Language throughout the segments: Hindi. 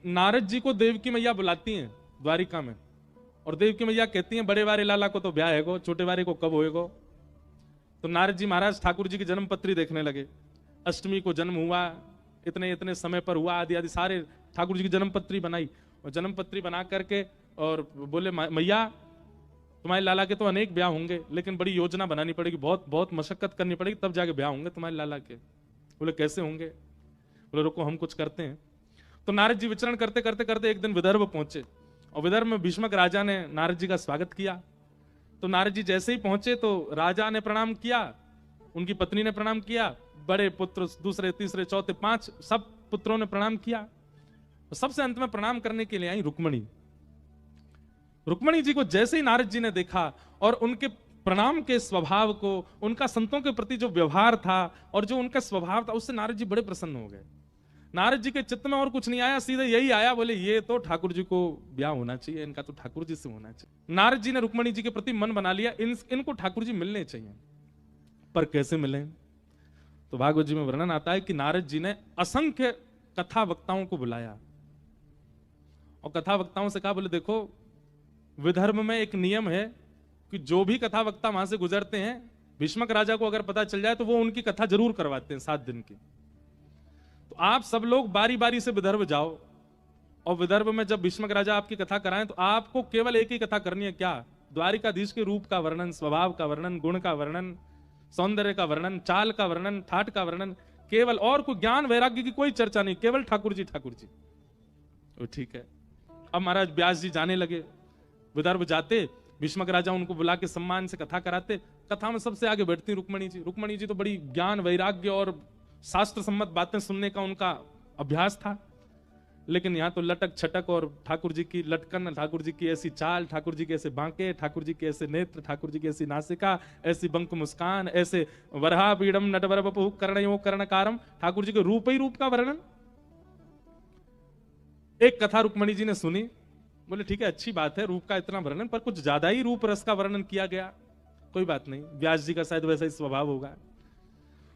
नारद जी को देवकी मैया बुलाती हैं द्वारिका में, और देवकी मैया कहती हैं बड़े वारे लाला को तो ब्याह है गो, छोटे वारे को कब होएगो। तो नारद जी महाराज ठाकुर जी की जन्म पत्री देखने लगे। अष्टमी को जन्म हुआ, इतने इतने समय पर हुआ, आदि आदि सारे ठाकुर जी की जन्म पत्री बनाई, और जन्म पत्री बना करके और बोले मैया तुम्हारे लाला के तो अनेक ब्याह होंगे, लेकिन बड़ी योजना बनानी पड़ेगी, बहुत बहुत मशक्कत करनी पड़ेगी, तब जाके ब्याह होंगे तुम्हारे लाला के। बोले कैसे होंगे? बोले रुको हम कुछ करते हैं। तो नारद जी विचरण करते करते करते एक दिन विदर्भ पहुंचे, और विदर्भ में भीष्मक राजा ने नारद जी का स्वागत किया। तो नारद जी जैसे ही पहुंचे तो राजा ने प्रणाम किया, उनकी पत्नी ने प्रणाम किया, बड़े पुत्र दूसरे तीसरे चौथे पांच सब पुत्रों ने प्रणाम किया। सबसे अंत में प्रणाम करने के लिए आई रुक्मणी। रुक्मणी जी को जैसे ही नारद जी ने देखा और उनके प्रणाम के स्वभाव को, उनका संतों के प्रति जो व्यवहार था और जो उनका स्वभाव था, उससे नारद जी बड़े प्रसन्न हो गए। नारद जी के चित्त में और कुछ नहीं आया, सीधे यही आया, बोले ये तो ठाकुर जी को ब्याह होना चाहिए, इनका तो ठाकुर जी से होना चाहिए। नारद जी ने रुक्मणी जी के प्रति मन बना लिया, इनको ठाकुर जी मिलने चाहिए। पर कैसे मिले? तो भागवत जी में वर्णन आता है कि नारद जी ने असंख्य कथा वक्ताओं को बुलाया और कथा वक्ताओं से कहा, बोले देखो विदर्भ में एक नियम है कि जो भी कथा वक्ता वहां से गुजरते हैं, भीष्मक राजा को अगर पता चल जाए तो वो उनकी कथा जरूर करवाते हैं 7 दिन की। तो आप सब लोग बारी बारी से विदर्भ जाओ, और विदर्भ में जब भीष्मक राजा आपकी कथा कराएं तो आपको केवल एक ही कथा करनी है। क्या? द्वारिकाधीश के रूप का वर्णन, स्वभाव का वर्णन, गुण का वर्णन, सौंदर्य का वर्णन, चाल का वर्णन, ठाट का वर्णन, केवल, और कोई ज्ञान वैराग्य की कोई चर्चा नहीं, केवल ठाकुर जी ठाकुर जी। तो ठीक है। अब महाराज व्यास जी जाने लगे, विदर्भ जाते, भीष्मक राजा उनको बुला के सम्मान से कथा कराते। कथा में सबसे आगे बैठती रुक्मणी जी। रुक्मणी जी तो बड़ी ज्ञान वैराग्य और शास्त्र सम्मत बातें सुनने का उनका अभ्यास था, लेकिन यहाँ तो लटक छटक और ठाकुर जी की लटकन, ठाकुर जी की ऐसी चाल, ठाकुर जी के ऐसे बांके, ठाकुर जी के ऐसे नेत्र, ठाकुर जी की ऐसी नासिका, ऐसी बंक मुस्कान, ऐसे वरहा पीड़म नटवर बपु कर्णयो कर्णकारम, ठाकुर जी के रूप ही रूप का वर्णन। एक कथा रुक्मणी जी ने सुनी, बोले ठीक है अच्छी बात है रूप का इतना वर्णन, पर कुछ ज्यादा ही रूप रस का वर्णन किया गया। कोई बात नहीं, व्यास जी का शायद वैसा ही स्वभाव होगा।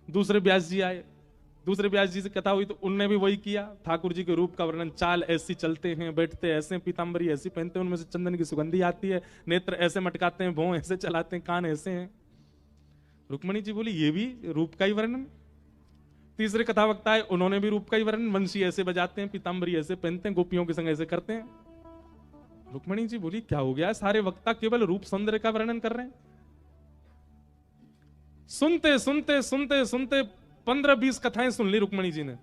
दूसरे व्यास जी आए, दूसरे व्यास जी से कथा हुई तो उनने भी वही किया, ठाकुर जी के रूप का वर्णन, चाल ऐसी चलते हैं, बैठते ऐसे, पीतांबरी ऐसी पहनते हैं, उनमें से चंदन की सुगंधी आती है, नेत्र ऐसे मटकाते हैं, भौं ऐसे चलाते हैं, कान ऐसे हैं। रुक्मणी जी बोली ये भी रूप का ही वर्णन। तीसरे कथा वक्ता है, उन्होंने भी रूप का ही वर्णन, वंशी ऐसे बजाते हैं, पीतांबरी ऐसे पहनते हैं, गोपियों के संग ऐसे करते हैं। रुक्मणी जी बोली क्या हो गया, सारे वक्ता केवल रूप सौंदर्य का वर्णन कर रहे हैं। सुनते सुनते सुनते सुनते 15-20 कथाएं सुन ली रुक्मणी जी ने।